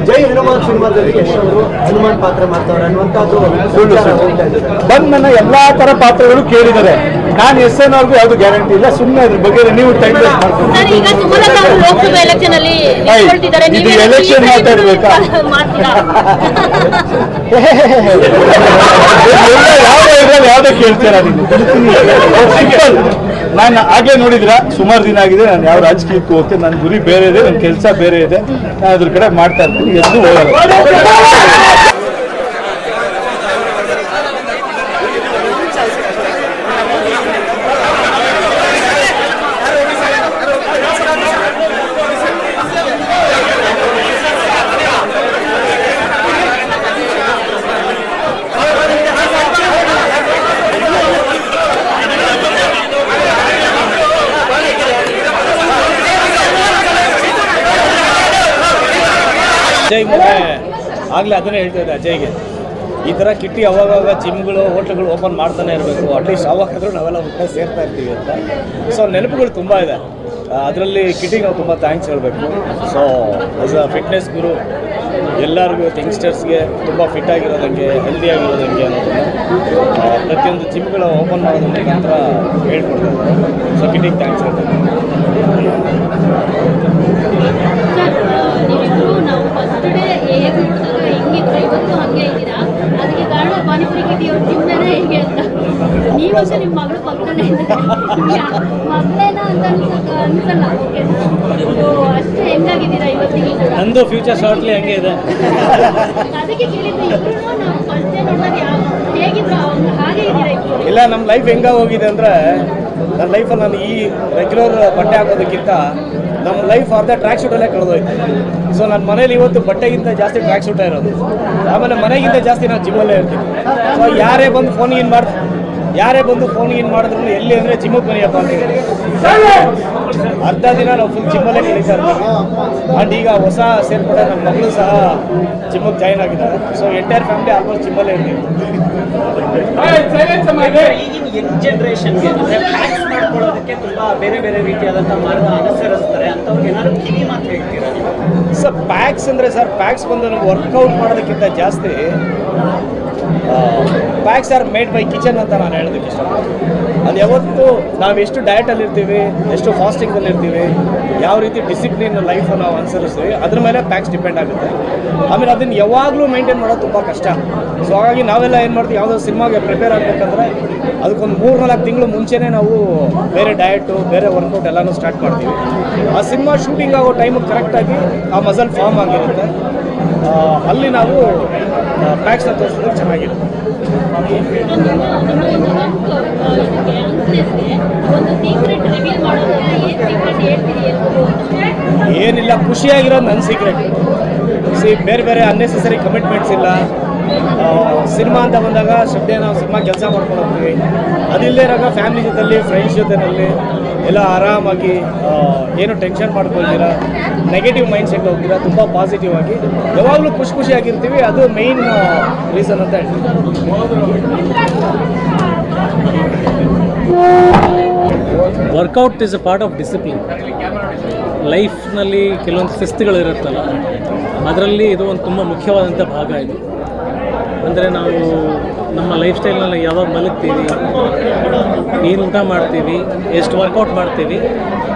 ಜೈ ಹನುಮಾನ್ ಸಿನಿಮಾದಲ್ಲಿ ಯಶ್ ಅವರು ಹನುಮಾನ್ ಪಾತ್ರ ಮಾಡ್ತಾವ್ರೆ ಅನ್ನುವಂಥದ್ದು ಸುಳ್ಳು ಬಂದು ನನ್ನ ಎಲ್ಲಾ ತರ ಪಾತ್ರಗಳು ಕೇಳಿದ್ದಾರೆ. ನಾನು SN ಅವ್ರಿಗೂ ಯಾವ್ದು ಗ್ಯಾರಂಟಿ ಇಲ್ಲ. ಸುಮ್ಮನೆ ಅದ್ರ ಬಗ್ಗೆ ನೀವು ಟೈಮ್ ವೇಸ್ಟ್ ಮಾಡ್ಕೊಂಡು. ಸರ್, ಈಗ ಸುಮಲತಾ ಅವರು ಲೋಕಸಭಾ ಎಲೆಕ್ಷನ್ ಅಲ್ಲಿ ನಿಂತ್ಕೊಳ್ತಿದ್ದಾರೆ. ಇದು ಎಲೆಕ್ಷನ್ ಮಾತಾಡ್ಬೇಕಾ? ಯಾವ್ದೇ ಕೇಳ್ತೀರಾ ನೀವು? ಸಿಂಪಲ್. ನಾನು ಆಗ್ಲೇ ನೋಡಿದ್ರ ಸುಮಾರು ದಿನ ಆಗಿದೆ ನಾನು ಯಾವ ರಾಜಕೀಯಕ್ಕೂ ಹೋಗ್ತೇನೆ. ನನ್ನ ಗುರಿ ಬೇರೆ ಇದೆ, ನನ್ನ ಕೆಲಸ ಬೇರೆ ಇದೆ. ನಾನು ಅದ್ರ ಕಡೆ ಮಾಡ್ತಾ ಇರ್ತೀನಿ, ಎಲ್ಲೂ ಹೋಗಲ್ಲ. ಅಜಯ್ ಆಗಲೇ ಅದನ್ನೇ ಹೇಳ್ತಿದ್ದೆ ಅಜಯ್ಗೆ, ಈ ಥರ ಕಿಟ್ಟಿ ಅವಾಗವಾಗ ಜಿಮ್ಗಳು ಹೋಟ್ಲ್ಗಳು ಓಪನ್ ಮಾಡ್ತಾನೆ ಇರಬೇಕು. ಅಟ್ಲೀಸ್ಟ್ ಅವಾಗಾದರೂ ನಾವೆಲ್ಲ ಊಟ ಸೇರ್ತಾ ಇರ್ತೀವಿ ಅಂತ. ಸೊ ನೆನಪುಗಳು ತುಂಬ ಇದೆ. ಅದರಲ್ಲಿ ಕಿಟ್ಟಿಗೆ ನಾವು ತುಂಬ ಥ್ಯಾಂಕ್ಸ್ ಹೇಳಬೇಕು. ಸೊ ಆಸ್ ಅ ಫಿಟ್ನೆಸ್ ಗುರು ಎಲ್ಲರಿಗೂ ಯಂಗ್ಸ್ಟರ್ಸ್ಗೆ ತುಂಬ ಫಿಟ್ ಆಗಿರೋದಂಗೆ, ಹೆಲ್ದಿ ಆಗಿರೋದಂಗೆ ಅನ್ನೋದನ್ನು ಪ್ರತಿಯೊಂದು ಜಿಮ್ಗಳು ಓಪನ್ ಮಾಡೋದ್ರ ಮುಖಾಂತರ ಹೇಳ್ಕೊಡ್ತಾರೆ. ಸೊ ಕಿಟ್ಟಿಗೆ ಥ್ಯಾಂಕ್ಸ್ ಹೇಳ್ಬೇಕು. ನಾವು ಫಸ್ಟ್ ಡೇ ಹೇಗೆ ನೋಡಿದಾಗ ಹೆಂಗಿದ್ರು ಇವತ್ತು ಹಾಗೆ ಇದ್ದೀರಾ. ಅದಕ್ಕೆ ಕಾರಣ ಪಾನಿಪುರಿ ಕಿಟಿ ಅವ್ರ ಜಿಮ್ಮೇನೆ ಹೇಗೆ ಅಂತ ನೀವು ನನಗಂತೂ ನಿಮ್ಮ ಮಗಳು ಪಕ್ಕದಲ್ಲೇ ಮಗಳೇನ ಅಂತ ಅನ್ಸಲ್ಲ. ಅಷ್ಟೇ ಹೆಂಗಾಗಿದ್ದೀರಾ ಇವತ್ತಿಗೆ? ನಂದು ಫ್ಯೂಚರ್ ಶಾರ್ಟ್ಲಿ ಹಂಗೆ ಇದೆ. ಅದಕ್ಕೆ ಕೇಳಿದ್ದು ಇಬ್ರು ನಾವು ಫಸ್ಟ್ ಡೇ ನೋಡಿದಾಗ ಹೇಗಿದ್ರು ಹಾಗೆ ಇದ್ದೀರಾ ಇಬ್ರು? ಇಲ್ಲ, ನಮ್ಮ ಲೈಫ್ ಹೆಂಗ ಹೋಗಿದೆ ಅಂದರೆ, ನನ್ನ ಲೈಫಲ್ಲಿ ನಾನು ಈ ರೆಗ್ಯುಲರ್ ಬಟ್ಟೆ ಹಾಕೋದಕ್ಕಿಂತ ನಮ್ಮ ಲೈಫ್ ಅರ್ಧ ಟ್ರ್ಯಾಕ್ ಶೂಟಲ್ಲೇ ಕಳೆದೋಯ್ತು. ಸೊ ನನ್ನ ಮನೇಲಿ ಇವತ್ತು ಬಟ್ಟೆಗಿಂತ ಜಾಸ್ತಿ ಟ್ರ್ಯಾಕ್ ಶೂಟೇ ಇರೋದು. ಆಮೇಲೆ ಮನೆಗಿಂತ ಜಾಸ್ತಿ ನಾನು ಜಿಮ್ಮಲ್ಲೇ ಇರ್ತೀನಿ. ಸೊ ಯಾರೇ ಬಂದು ಫೋನ್ ಇನ್ ಮಾಡಿದ್ರು ಎಲ್ಲಿ ಅಂದರೆ ಜಿಮ್ಮಿಗೆ ಬನ್ನಿಯಪ್ಪ ಅಂತ ಹೇಳಿ ಅರ್ಧ ದಿನ ನಾವು ಫುಲ್ ಜಿಮ್ಮಲ್ಲೇ ಕಳೀತಾ ಇರ್ತೀವಿ. ಆ್ಯಂಡ್ ಈಗ ಹೊಸ ಸೇರ್ಪಡೆ ನನ್ನ ಮಗಳು ಸಹ ಜಿಮ್ಮಿಗೆ ಜಾಯ್ನ್ ಆಗಿದ್ದಾರೆ. ಸೊ ಎಂಟೈರ್ ಫ್ಯಾಮಿಲಿ ಆಲ್ಮೋಸ್ಟ್ ಜಿಮ್ಮಲ್ಲೇ ಇರ್ತೀವಿ. ಈಗಿನ ಯಂಗ್ ಜನರೇಷನ್ಗೆ ಪ್ಯಾಕ್ಸ್ ಮಾಡ್ಕೊಳ್ಳೋದಕ್ಕೆ ತುಂಬಾ ಬೇರೆ ಬೇರೆ ರೀತಿಯಾದಂಥ ಮಾರ್ಗ ಅನುಸರಿಸ್ತಾರೆ. ಅಂಥವ್ರಿಗೆ ಏನಾದ್ರು ಕಿವಿ ಮಾತು ಹೇಳ್ತೀರಾ? ಸರ್ ಪ್ಯಾಕ್ಸ್ ಅಂದರೆ ಪ್ಯಾಕ್ಸ್ ಬಂದು ನಮ್ಗೆ ವರ್ಕೌಟ್ ಮಾಡೋದಕ್ಕಿಂತ ಜಾಸ್ತಿ packs are made by kitchen ಅಂತ ನಾನು ಹೇಳೋದಕ್ಕೆ ಇಷ್ಟಪಡ್ತೀನಿ. ಅದು ಯಾವತ್ತು ನಾವು ಎಷ್ಟು ಡಯಟಲ್ಲಿ ಇರ್ತೀವಿ, ಎಷ್ಟು ಫಾಸ್ಟಿಂಗಲ್ಲಿ ಇರ್ತೀವಿ, ಯಾವ ರೀತಿ ಡಿಸಿಪ್ಲಿನ್ ಲೈಫನ್ನು ನಾವು ಅನುಸರಿಸ್ತೀವಿ, ಅದ್ರ ಮೇಲೆ ಪ್ಯಾಕ್ಸ್ ಡಿಪೆಂಡ್ ಆಗುತ್ತೆ. ಆಮೇಲೆ ಅದನ್ನು ಯಾವಾಗಲೂ ಮೇಂಟೈನ್ ಮಾಡೋದು ತುಂಬ ಕಷ್ಟ. ಸೊ ಹಾಗಾಗಿ ನಾವೆಲ್ಲ ಏನು ಮಾಡ್ತೀವಿ, ಯಾವುದೋ ಸಿನಿಮಾಗೆ ಪ್ರಿಪೇರ್ ಆಗಬೇಕಂದ್ರೆ ಅದಕ್ಕೊಂದು 3-4 ತಿಂಗಳು ಮುಂಚೆನೇ ನಾವು ಬೇರೆ ಡಯಟು, ಬೇರೆ ವರ್ಕೌಟ್ ಎಲ್ಲನೂ ಸ್ಟಾರ್ಟ್ ಮಾಡ್ತೀವಿ. ಆ ಸಿನಿಮಾ ಶೂಟಿಂಗ್ ಆಗೋ ಟೈಮಿಗೆ ಕರೆಕ್ಟಾಗಿ ಆ ಮಸಲ್ ಫಾರ್ಮ್ ಆಗಿರುತ್ತೆ. ಅಲ್ಲಿ ನಾವು ಪ್ಯಾಕ್ಸ್ನ ತೋರಿಸೋದಕ್ಕೆ ಚೆನ್ನಾಗಿರುತ್ತೆ. ಏನಿಲ್ಲ, ಖುಷಿಯಾಗಿರೋದು ನನ್ನ ಸೀಕ್ರೆಟ್. ಬೇರೆ ಬೇರೆ ಅನ್ನೆಸೆಸರಿ ಕಮಿಟ್ಮೆಂಟ್ಸ್ ಇಲ್ಲ. ಸಿನಿಮಾ ಅಂತ ಬಂದಾಗ ಶ್ರದ್ಧೆ ನಾವು ಸಿನಿಮಾ ಕೆಲಸ ಮಾಡ್ಕೊಂಡು ಹೋಗ್ತೀವಿ. ಅದಿಲ್ಲದೆ ಇರೋವಾಗ ಫ್ಯಾಮಿಲಿ ಜೊತೆಲಿ, ಫ್ರೆಂಡ್ಸ್ ಜೊತೆಯಲ್ಲಿ ಎಲ್ಲ ಆರಾಮಾಗಿ ಏನು ಟೆನ್ಷನ್ ಮಾಡ್ಕೊಳ್ತೀರಾ, ನೆಗೆಟಿವ್ ಮೈಂಡ್ ಸೆಟ್ ಹೋಗ್ತೀರಾ, ತುಂಬ ಪಾಸಿಟಿವ್ ಆಗಿ ಯಾವಾಗಲೂ ಖುಷಿಯಾಗಿರ್ತೀವಿ. ಅದು ಮೇಯ್ನ್ ರೀಸನ್ ಅಂತ ಹೇಳ್ತೀವಿ. Workout is a part of discipline. ಲೈಫ್ನಲ್ಲಿ ಕೆಲವೊಂದು ಶಿಸ್ತುಗಳಿರುತ್ತಲ್ಲ, ಅದರಲ್ಲಿ ಇದು ಒಂದು ತುಂಬ ಮುಖ್ಯವಾದಂಥ ಭಾಗ ಇದು. ಅಂದರೆ ನಾವು ನಮ್ಮ ಲೈಫ್ ಸ್ಟೈಲ್ನಲ್ಲಿ ಯಾವಾಗ ಮಲಗ್ತೀವಿ, ಏನು ಊಟ ಮಾಡ್ತೀವಿ, ಎಷ್ಟು ವರ್ಕೌಟ್ ಮಾಡ್ತೀವಿ,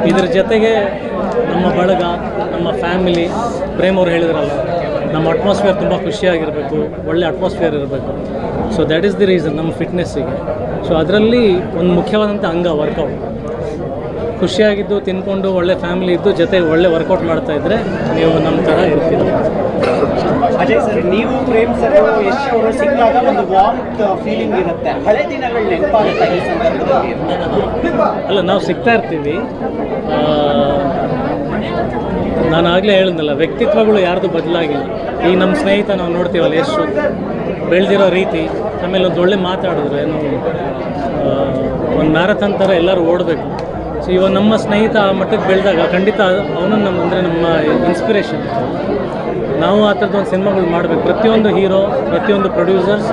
ಇದ್ರ ಜೊತೆಗೆ ನಮ್ಮ ಬಳಗ, ನಮ್ಮ ಫ್ಯಾಮಿಲಿ, ಪ್ರೇಮ್ ಅವ್ರು ಹೇಳಿದ್ರಲ್ಲ, ನಮ್ಮ ಅಟ್ಮಾಸ್ಫಿಯರ್ ತುಂಬ ಖುಷಿಯಾಗಿರಬೇಕು, ಒಳ್ಳೆ ಅಟ್ಮಾಸ್ಫಿಯರ್ ಇರಬೇಕು. So that is the reason ನಮ್ಮ ಫಿಟ್ನೆಸ್ಸಿಗೆ. ಸೊ ಅದರಲ್ಲಿ ಒಂದು ಮುಖ್ಯವಾದಂಥ ಅಂಗ ವರ್ಕೌಟ್. ಖುಷಿಯಾಗಿದ್ದು ತಿಂದ್ಕೊಂಡು ಒಳ್ಳೆ ಫ್ಯಾಮಿಲಿ ಇದ್ದು ಜೊತೆಗೆ ಒಳ್ಳೆ ವರ್ಕೌಟ್ ಮಾಡ್ತಾಯಿದ್ರೆ ನೀವು ನಮ್ಮ ಥರ ಇರ್ತೀರ. ಅಜಯ್ ಸರ್, ನೀವು ಪ್ರೇಮ್ ಸರ್, ಯಶ್ ಅವರು ಸಿಕ್ಕಾಗ ಒಂದು ವಾರ್ಮ್ತ್ ಫೀಲಿಂಗ್ ಇರುತ್ತೆ. ಹಳೆ ದಿನಗಳು ನೆನಪಾಗುತ್ತೆ ಈ ಸಂದರ್ಭದಲ್ಲಿ? ಅಲ್ಲ, ನಾವು ಸಿಗ್ತಾ ಇರ್ತೀವಿ. ನಾನು ಆಗಲೇ ಹೇಳಿದ್ನಲ್ಲ, ವ್ಯಕ್ತಿತ್ವಗಳು ಯಾರ್ದು ಬದಲಾಗಿಲ್ಲ. ಈಗ ನಮ್ಮ ಸ್ನೇಹಿತ ನಾವು ನೋಡ್ತೀವಲ್ಲ, ಎಷ್ಟು ಬೆಳೆದಿರೋ ರೀತಿ, ಆಮೇಲೆ ಒಂದು ಒಳ್ಳೆ ಮಾತಾಡಿದ್ರು, ಏನು ಒಂದು ಮ್ಯಾರಥಾನ್ ಥರ ಎಲ್ಲರೂ ಓಡಬೇಕು. ಸೊ ಇವಾಗ ನಮ್ಮ ಸ್ನೇಹಿತ ಆ ಮಟ್ಟಕ್ಕೆ ಬೆಳೆದಾಗ ಖಂಡಿತ ಅವನು ನಮ್ಮ ಇನ್ಸ್ಪಿರೇಷನ್. ನಾವು ಆ ಥರದ್ದು ಒಂದು ಸಿನಿಮಾಗಳು ಮಾಡಬೇಕು. ಪ್ರತಿಯೊಂದು ಹೀರೋ, ಪ್ರತಿಯೊಂದು ಪ್ರೊಡ್ಯೂಸರ್ಸ್,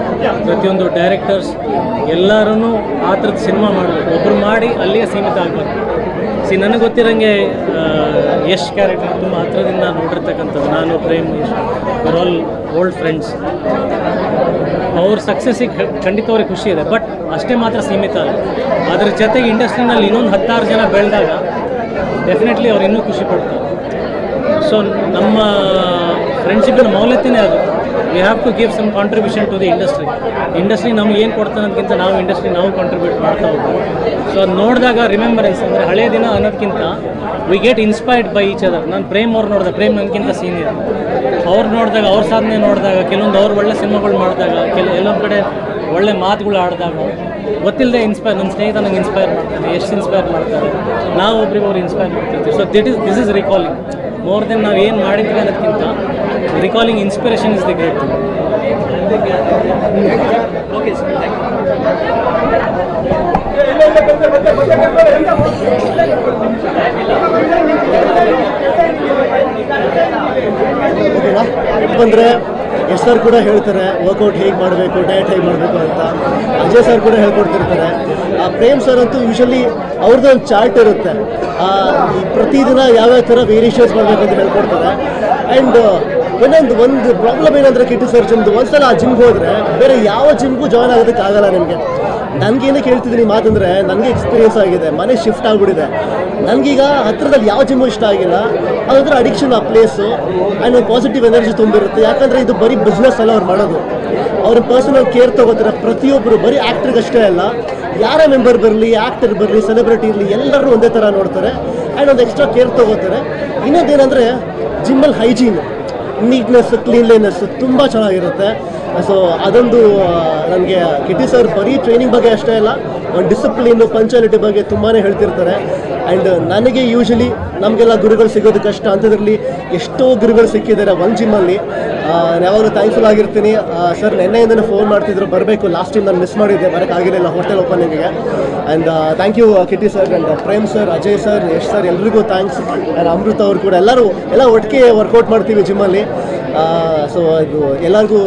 ಪ್ರತಿಯೊಂದು ಡೈರೆಕ್ಟರ್ಸ್ ಎಲ್ಲರೂ ಆ ಥರದ್ದು ಸಿನಿಮಾ ಮಾಡಬೇಕು. ಒಬ್ಬರು ಮಾಡಿ ಅಲ್ಲಿಗೆ ಸೀಮಿತ ಆಗಬಾರ್ದು. ನನಗೆ ಗೊತ್ತಿರೋಂಗೆ ಯಶ್ ಕ್ಯಾರೆಕ್ಟರ್ ತುಂಬ ಹತ್ತಿರದಿಂದ ನೋಡಿರ್ತಕ್ಕಂಥದ್ದು. ನಾನು, Prem, Yash, are all old friends. ಅವ್ರ ಸಕ್ಸಸ್ಸಿಗೆ ಖಂಡಿತ ಅವ್ರಿಗೆ ಖುಷಿ ಇದೆ, ಬಟ್ ಅಷ್ಟೇ ಮಾತ್ರ ಸೀಮಿತ ಅಲ್ಲ. ಅದ್ರ ಜೊತೆಗೆ ಇಂಡಸ್ಟ್ರಿನಲ್ಲಿ ಇನ್ನೊಂದು 10-6 ಜನ ಬೆಳೆದಾಗ ಡೆಫಿನೆಟ್ಲಿ ಅವ್ರು ಇನ್ನೂ ಖುಷಿ ಪಡ್ತಾರೆ. ಸೊ ನಮ್ಮ ಫ್ರೆಂಡ್ಶಿಪ್ಪಿನ ಮೌಲ್ಯತೆಯೇ ಅದು. We have to give some contribution to the industry ನಮ್ಗೆ ಏನು ಕೊಡ್ತಾನೆ ಅನ್ನೋದಕ್ಕಿಂತ ನಾವು ಇಂಡಸ್ಟ್ರಿ ನಾವು ಕಾಂಟ್ರಿಬ್ಯೂಟ್ ಮಾಡ್ತಾ ಹೋಗ್ಬೋದು. ಸೊ ಅದು ನೋಡಿದಾಗ ರಿಮೆಂಬರೆನ್ಸ್ ಅಂದರೆ ಹಳೆಯ ದಿನ ಅನ್ನೋದಕ್ಕಿಂತ we get inspired by each other. ನಾನು ಪ್ರೇಮ್ ಅವ್ರು ನೋಡಿದೆ, ಪ್ರೇಮ್ ನನಗಿಂತ ಸೀನಿಯರ್. ಅವ್ರು ನೋಡಿದಾಗ, ಅವ್ರ ಸಾಧನೆ ನೋಡಿದಾಗ, ಕೆಲವೊಂದು ಅವ್ರು ಒಳ್ಳೆ ಸಿನಿಮಾಗಳು ಮಾಡಿದಾಗ, ಎಲ್ಲೊಂದು ಕಡೆ ಒಳ್ಳೆ ಮಾತುಗಳು ಆಡಿದಾಗ ಗೊತ್ತಿಲ್ಲದೆ ನನ್ನ ಸ್ನೇಹಿತ ನಂಗೆ ಇನ್ಸ್ಪೈರ್ ಮಾಡ್ತಾನೆ, ಎಷ್ಟು ಇನ್ಸ್ಪೈರ್ ಮಾಡ್ತಾರೆ, ನಾವು ಒಬ್ರಿಗೊಬ್ರು ಇನ್ಸ್ಪೈರ್ ಮಾಡ್ತಿರ್ತೀವಿ. So this is recalling more than ನಾವು ಏನು ಮಾಡಿದ್ವಿ ಅನ್ನೋದಕ್ಕಿಂತ recalling inspiration is the great thing. Okay sir, thank you. ಬಂದರೆ ಯಶ್ ಸರ್ ಕೂಡ ಹೇಳ್ತಾರೆ ವರ್ಕೌಟ್ ಹೇಗೆ ಮಾಡಬೇಕು, ಡಯಟ್ ಹೇಗೆ ಮಾಡಬೇಕು ಅಂತ. ಅಜಯ್ ಸರ್ ಕೂಡ ಹೇಳ್ಕೊಡ್ತಿರ್ತಾರೆ. ಪ್ರೇಮ್ ಸರ್ ಅಂತೂ ಯೂಶಲಿ ಅವ್ರದ್ದು ಒಂದು ಚಾರ್ಟ್ ಇರುತ್ತೆ. ಪ್ರತಿದಿನ ಯಾವ್ಯಾವ ಥರ ವೇರಿಯೇಷನ್ಸ್ ಮಾಡಬೇಕು ಅಂತ ಹೇಳ್ಕೊಡ್ತಾರೆ. ಆ್ಯಂಡ್ ಒಂದು ಪ್ರಾಬ್ಲಮ್ ಏನಂದರೆ ಕಿಟ್ಟು ಸರ್ ಜಿಮ್ದು ಒಂದ್ಸಲ ಆ ಜಿಮ್ಗೆ ಹೋದರೆ ಬೇರೆ ಯಾವ ಜಿಮ್ಗೂ ಜಾಯ್ನ್ ಆಗೋದಕ್ಕಾಗಲ್ಲ ನಿಮಗೆ. ನನಗೇನಕ್ಕೆ ಹೇಳ್ತಿದ್ದೀನಿ ಮಾತಂದರೆ ನನಗೆ ಎಕ್ಸ್ಪೀರಿಯನ್ಸ್ ಆಗಿದೆ, ಮನೆ ಶಿಫ್ಟ್ ಆಗಿಬಿಟ್ಟಿದೆ. ನನಗೀಗ ಹತ್ತಿರದಲ್ಲಿ ಯಾವ ಜಿಮ್ಮು ಇಷ್ಟ ಆಗಿಲ್ಲ, ಅದಂದ್ರೆ ಅಡಿಕ್ಷನ್ ಆ ಪ್ಲೇಸು ಆ್ಯಂಡ್ ಒಂದು ಪಾಸಿಟಿವ್ ಎನರ್ಜಿ ತುಂಬಿರುತ್ತೆ. ಯಾಕಂದರೆ ಇದು ಬರೀ ಬಿಸ್ನೆಸ್ ಅಲ್ಲ ಅವ್ರು ಮಾಡೋದು, ಅವ್ರ ಪರ್ಸನಲ್ ಕೇರ್ ತೊಗೋತಾರೆ ಪ್ರತಿಯೊಬ್ಬರು. ಬರೀ ಆ್ಯಕ್ಟ್ರಿಗಷ್ಟೇ ಅಲ್ಲ, ಯಾರೇ ಮೆಂಬರ್ ಬರಲಿ, ಆ್ಯಕ್ಟರ್ ಬರಲಿ, ಸೆಲೆಬ್ರಿಟಿ ಇರಲಿ, ಎಲ್ಲರೂ ಒಂದೇ ಥರ ನೋಡ್ತಾರೆ ಆ್ಯಂಡ್ ಒಂದು ಎಕ್ಸ್ಟ್ರಾ ಕೇರ್ ತೊಗೋತಾರೆ. ಇನ್ನೊಂದೇನೆಂದರೆ ಜಿಮ್ಮಲ್ಲಿ ಹೈಜೀನ್, ನೀಟ್ನೆಸ್, ಕ್ಲೀನ್ಲಿನೆಸ್ ತುಂಬ ಚೆನ್ನಾಗಿರುತ್ತೆ. ಸೊ ಅದೊಂದು ನನಗೆ ಕಿಟ್ಟಿ ಸರ್ ಬರೀ ಟ್ರೈನಿಂಗ್ ಬಗ್ಗೆ ಅಷ್ಟೇ ಅಲ್ಲ, ಒಂದು ಡಿಸಿಪ್ಲಿನು, ಪಂಚಾಲಿಟಿ ಬಗ್ಗೆ ತುಂಬಾ ಹೇಳ್ತಿರ್ತಾರೆ. ಆ್ಯಂಡ್ ನನಗೆ ಯೂಶಲಿ ನಮಗೆಲ್ಲ ಗುರುಗಳು ಸಿಗೋದು ಕಷ್ಟ, ಅಂಥದ್ರಲ್ಲಿ ಎಷ್ಟೋ ಗುರುಗಳು ಸಿಕ್ಕಿದ್ದಾರೆ ಒಂದು ಜಿಮ್ಮಲ್ಲಿ. ಯಾವಾಗಲೂ ಥ್ಯಾಂಕ್ಫುಲ್ ಆಗಿರ್ತೀನಿ. ಸರ್ ನೆನ್ನೆಯಿಂದನೇ ಫೋನ್ ಮಾಡ್ತಿದ್ರು ಬರಬೇಕು, ಲಾಸ್ಟ್ ಟೈಮ್ ನಾನು ಮಿಸ್ ಮಾಡಿದ್ದೆ, ಬರೋಕ್ಕಾಗಿರಲಿಲ್ಲ ಹೋಟೆಲ್ ಓಪನಿಂಗಿಗೆ. And thank you Kitty sir and Prem sir, Ajay sir, Yash sir, ಎಲ್ರಿಗೂ ಥ್ಯಾಂಕ್ಸ್. ಆ್ಯಂಡ್ ಅಮೃತ ಅವ್ರು ಕೂಡ ಎಲ್ಲ ಒಟ್ಟಿಗೆ ವರ್ಕೌಟ್ ಮಾಡ್ತೀವಿ ಜಿಮ್ಮಲ್ಲಿ. ಸೊ ಇದು ಎಲ್ಲರಿಗೂ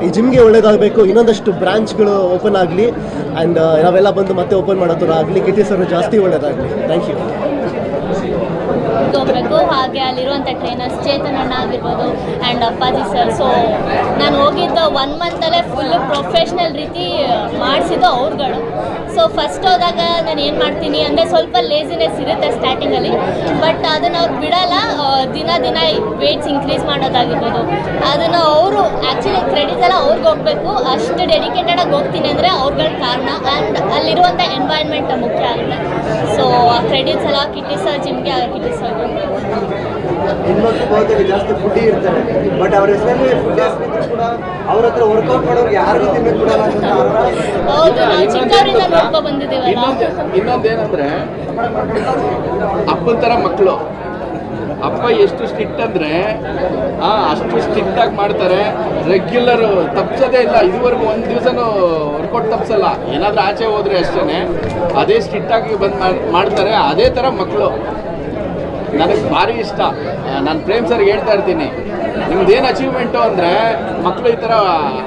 ಈ ಜಿಮ್ಗೆ ಒಳ್ಳೇದಾಗಬೇಕು, ಇನ್ನೊಂದಷ್ಟು ಬ್ರಾಂಚ್ಗಳು ಓಪನ್ ಆಗಲಿ ಆ್ಯಂಡ್ ನಾವೆಲ್ಲ ಬಂದು ಮತ್ತೆ ಓಪನ್ ಮಾಡೋ ಥರ ಆಗಲಿ, ಕಿಟ್ಟಿ ಸರ್ ಜಾಸ್ತಿ ಒಳ್ಳೇದಾಗಲಿ. Thank you. ಹೋಗ್ಬೇಕು. ಹಾಗೆ ಅಲ್ಲಿರುವಂಥ ಟ್ರೈನರ್ಸ್ ಚೇತನ್ ಅಣ್ಣ ಆಗಿರ್ಬೋದು ಆ್ಯಂಡ್ ಅಪ್ಪಾಜಿ ಸರ್. ಸೊ ನಾನು ಹೋಗಿದ್ದ 1 ಮಂತಲ್ಲೇ ಫುಲ್ಲು ಪ್ರೊಫೆಷ್ನಲ್ ರೀತಿ ಮಾಡಿಸಿದ್ದು ಅವ್ರುಗಳು. ಸೊ ಫಸ್ಟ್ ಹೋದಾಗ ನಾನು ಏನು ಮಾಡ್ತೀನಿ ಅಂದರೆ ಸ್ವಲ್ಪ ಲೇಸಿನೆಸ್ ಇರುತ್ತೆ ಸ್ಟಾರ್ಟಿಂಗಲ್ಲಿ, ಬಟ್ ಅದನ್ನು ಅವ್ರು ಬಿಡಲ್ಲ. ದಿನ ವೇಟ್ಸ್ ಇನ್ಕ್ರೀಸ್ ಮಾಡೋದಾಗಿರ್ಬೋದು, ಅದನ್ನು ಅವರು ಆ್ಯಕ್ಚುಲಿ ಕ್ರೆಡಿಟ್ಸ್ ಎಲ್ಲ ಅವ್ರಿಗೆ ಹೋಗಬೇಕು. ಅಷ್ಟು ಡೆಡಿಕೇಟೆಡಾಗಿ ಹೋಗ್ತೀನಿ ಅಂದರೆ ಅವ್ರುಗಳ ಕಾರಣ. ಆ್ಯಂಡ್ ಅಲ್ಲಿರುವಂಥ ಎನ್ವೈರ್ಮೆಂಟ್ ಮುಖ್ಯ ಆಗುತ್ತೆ. ಸೊ ಆ ಕ್ರೆಡಿಟ್ಸ್ ಎಲ್ಲ ಕಿಟ್ಟಿ ಸರ್ ಜಿಮ್ಗೆ ಕಿಟ್ಟಿ ಸರ್. ಇನ್ನೊಂದು ಬಹುತೇಕ ಜಾಸ್ತಿ ಫುಡ್ಡಿ ಇರ್ತಾರೆ, ಬಟ್ ಅವ್ರ ಹೆಸರಲ್ಲಿ ಫುಡ್ ಕೂಡ ಅವ್ರ ಹತ್ರ ವರ್ಕೌಟ್ ಮಾಡೋರು ಯಾರಿಗೂ ತಿನ್ನಕ್ಕೆ ಬಿಡಲ್ಲ ಅಂತ. ಹೌದು, ನಾವು ಚಿಕ್ಕವರಿಂದ ನೋಡ್ಕೊ ಬಂದಿದ್ದೀವಲ್ಲ. ಇನ್ನೊಂದೇನಂದ್ರೆ ಅಪ್ಪನ ಥರ ಮಕ್ಕಳು. ಅಪ್ಪ ಎಷ್ಟು ಸ್ಟ್ರಿಕ್ಟ್ ಅಂದರೆ ಅಷ್ಟು ಸ್ಟ್ರಿಕ್ಟಾಗಿ ಮಾಡ್ತಾರೆ. ರೆಗ್ಯುಲರ್ ತಪ್ಸೋದೇ ಇಲ್ಲ, ಇದುವರೆಗೂ ಒಂದು ದಿವಸನೂ ವರ್ಕೌಟ್ ತಪ್ಸಲ್ಲ. ಏನಾದರೂ ಆಚೆ ಹೋದರೆ ಅಷ್ಟೇ ಅದೇ ಸ್ಟ್ರಿಕ್ಟಾಗಿ ಬಂದು ಮಾಡ್ತಾರೆ. ಅದೇ ಥರ ಮಕ್ಕಳು ನನಗೆ ಭಾರಿ ಇಷ್ಟ. ನಾನು ಪ್ರೇಮ್ ಸರ್ಗೆ ಹೇಳ್ತಾ ಇರ್ತೀನಿ, ನಿಮ್ದೇನು ಅಚೀವ್ಮೆಂಟು ಅಂದರೆ ಮಕ್ಕಳು ಈ ಥರ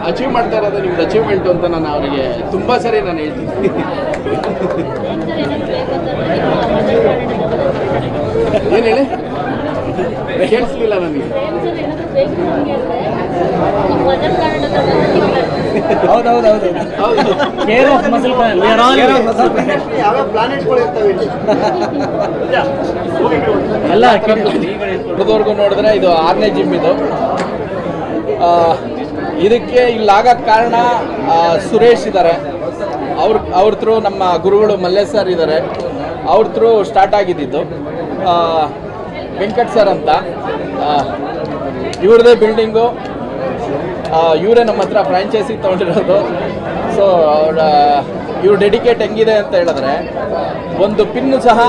ಅಚೀವ್ ಮಾಡ್ತಾ ಇರೋದು ನಿಮ್ದು ಅಚೀವ್ಮೆಂಟು ಅಂತ ನಾನು ಅವರಿಗೆ ತುಂಬ ಸರಿ ನಾನು ಹೇಳ್ತೀನಿ. ಏನು ಹೇಳಿ ಕೇಳಿಸ್ಲಿಲ್ಲ ನನಗೆ. ಹೌದು care of muscle plan, we are all ಯಾವ ಪ್ಲಾನೆಟ್ಗಳು ಇರ್ತವೆ ಎಲ್ಲ ಹುಡುಗರ್ಗು ನೋಡಿದ್ರೆ ಇದು 6ನೇ ಜಿಮ್ ಇದು. ಇದಕ್ಕೆ ಇಲ್ಲಾಗಕ್ಕೆ ಕಾರಣ ಸುರೇಶ್ ಇದ್ದಾರೆ, ಅವ್ರ ಥ್ರೂ ನಮ್ಮ ಗುರುಗಳು ಮಲ್ಲೇಶ್ ಸರ್ ಇದ್ದಾರೆ, ಅವ್ರ ಥ್ರೂ ಸ್ಟಾರ್ಟ್ ಆಗಿದ್ದು. ವೆಂಕಟ್ ಸರ್ ಅಂತ ಇವ್ರದೇ ಬಿಲ್ಡಿಂಗು, ಇವರೇ ನಮ್ಮ ಹತ್ರ ಫ್ರಾಂಚೈಸಿ ತೊಗೊಂಡಿರೋದು. ಸೊ ಇವ್ರು ಡೆಡಿಕೇಟ್ ಹೆಂಗಿದೆ ಅಂತ ಹೇಳಿದ್ರೆ ಒಂದು ಪಿನ್ನು ಸಹ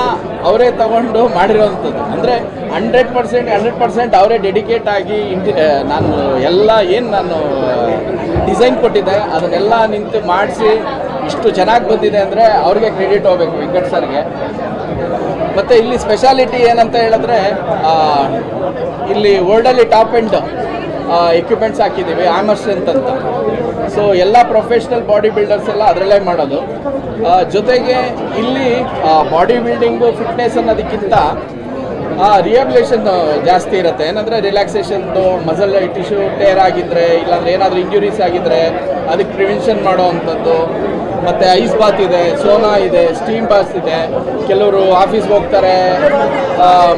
ಅವರೇ ತಗೊಂಡು ಮಾಡಿರೋವಂಥದ್ದು. ಅಂದರೆ 100% ಅವರೇ ಡೆಡಿಕೇಟ್ ಆಗಿ ನಾನು ಎಲ್ಲ ಏನು ನಾನು ಡಿಸೈನ್ ಕೊಟ್ಟಿದ್ದೆ ಅದನ್ನೆಲ್ಲ ನಿಂತು ಮಾಡಿಸಿ ಇಷ್ಟು ಚೆನ್ನಾಗಿ ಬಂದಿದೆ ಅಂದರೆ ಅವ್ರಿಗೆ ಕ್ರೆಡಿಟ್ ಹೋಗಬೇಕು, ವೆಂಕಟ್ ಸರ್ಗೆ. ಮತ್ತು ಇಲ್ಲಿ ಸ್ಪೆಷಾಲಿಟಿ ಏನಂತ ಹೇಳಿದ್ರೆ ಇಲ್ಲಿ ವರ್ಲ್ಡಲ್ಲಿ ಟಾಪ್ ಎಂಡ್ ಎಕ್ವಿಪ್ಮೆಂಟ್ಸ್ ಹಾಕಿದ್ದೀವಿ, ಆಮರ್ ಸ್ಟ್ರೆಂತ್ ಅಂತ. ಸೊ ಎಲ್ಲ ಪ್ರೊಫೆಷ್ನಲ್ ಬಾಡಿ ಬಿಲ್ಡರ್ಸ್ ಎಲ್ಲ ಅದರಲ್ಲೇ ಮಾಡೋದು. ಜೊತೆಗೆ ಇಲ್ಲಿ ಬಾಡಿ ಬಿಲ್ಡಿಂಗು ಫಿಟ್ನೆಸ್ ಅನ್ನೋದಕ್ಕಿಂತ ರಿಹ್ಯಾಬಿಲೇಷನ್ ಜಾಸ್ತಿ ಇರುತ್ತೆ. ಏನಂದರೆ ರಿಲ್ಯಾಕ್ಸೇಷನ್ದು, ಮಸಲ್ ಟಿಶ್ಯೂ ಟೇರ್ ಆಗಿದ್ದರೆ, ಇಲ್ಲಾಂದರೆ ಏನಾದರೂ ಇಂಜುರೀಸ್ ಆಗಿದ್ದರೆ ಅದಕ್ಕೆ ಪ್ರಿವೆನ್ಷನ್ ಮಾಡೋ ಅಂಥದ್ದು. ಮತ್ತು ಐಸ್ ಬಾತ್ ಇದೆ, ಸೋನಾ ಇದೆ, ಸ್ಟೀಮ್ ಬಾತ್ ಇದೆ. ಕೆಲವರು ಆಫೀಸ್ಗೆ ಹೋಗ್ತಾರೆ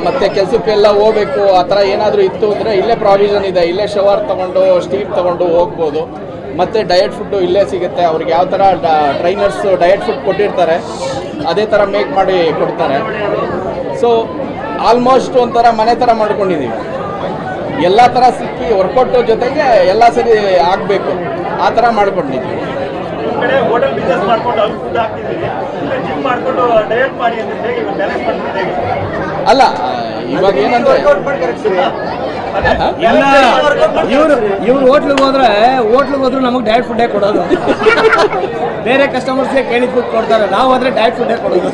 ಮತ್ತು ಕೆಲಸಕ್ಕೆಲ್ಲ ಹೋಗಬೇಕು, ಆ ಥರ ಏನಾದರೂ ಇತ್ತು ಅಂದರೆ ಇಲ್ಲೇ ಪ್ರಾವಿಷನ್ ಇದೆ, ಇಲ್ಲೇ ಶವರ್ ತೊಗೊಂಡು ಸ್ಟೀಮ್ ತೊಗೊಂಡು ಹೋಗ್ಬೋದು. ಮತ್ತು ಡಯಟ್ ಫುಡ್ಡು ಇಲ್ಲೇ ಸಿಗುತ್ತೆ. ಅವ್ರಿಗೆ ಯಾವ ಥರ ಟ್ರೈನರ್ಸ್ ಡಯಟ್ ಫುಡ್ ಕೊಟ್ಟಿರ್ತಾರೆ ಅದೇ ಥರ ಮೇಕ್ ಮಾಡಿ ಕೊಡ್ತಾರೆ. ಸೊ ಆಲ್ಮೋಸ್ಟ್ ಒಂಥರ ಮನೆ ಥರ ಮಾಡ್ಕೊಂಡಿದ್ದೀವಿ. ಎಲ್ಲ ಥರ ಸಿಕ್ಕಿ ವರ್ಕೌಟ್ ಜೊತೆಗೆ ಎಲ್ಲ ಸರಿ ಆಗಬೇಕು ಆ ಥರ ಮಾಡ್ಕೊಂಡಿದ್ದೀವಿ. ಕಡೆ ಹೋಟೆಲ್ ಬಿಸ್ನೆಸ್ ಮಾಡ್ಕೊಂಡು ಅಲ್ಲಿ ಫುಡ್ ಹಾಕ್ತಿದ್ದೀವಿ, ಜಿಮ್ ಮಾಡ್ಕೊಂಡು ಡಯಟ್ ಮಾಡಿ ಅಂತ ಹೇಗೆ ಬ್ಯಾಲೆನ್ಸ್ ಮಾಡ್ಕೊಂಡು ಹೇಗೆ? ಅಲ್ಲ ಇವಾಗ ಏನಂದ್ರೆ ಇವ್ರು ಹೋಟ್ಲಿಗೆ ಹೋದ್ರೂ ನಮಗೆ ಡಯಟ್ ಫುಡ್ಡೇ ಕೊಡೋದು. ಬೇರೆ ಕಸ್ಟಮರ್ಸ್ಗೆ ಕೇಳಿದ ಫುಡ್ ಕೊಡ್ತಾರೆ, ನಾವು ಹೋದ್ರೆ ಡಯಟ್ ಫುಡ್ಡೇ ಕೊಡೋದು.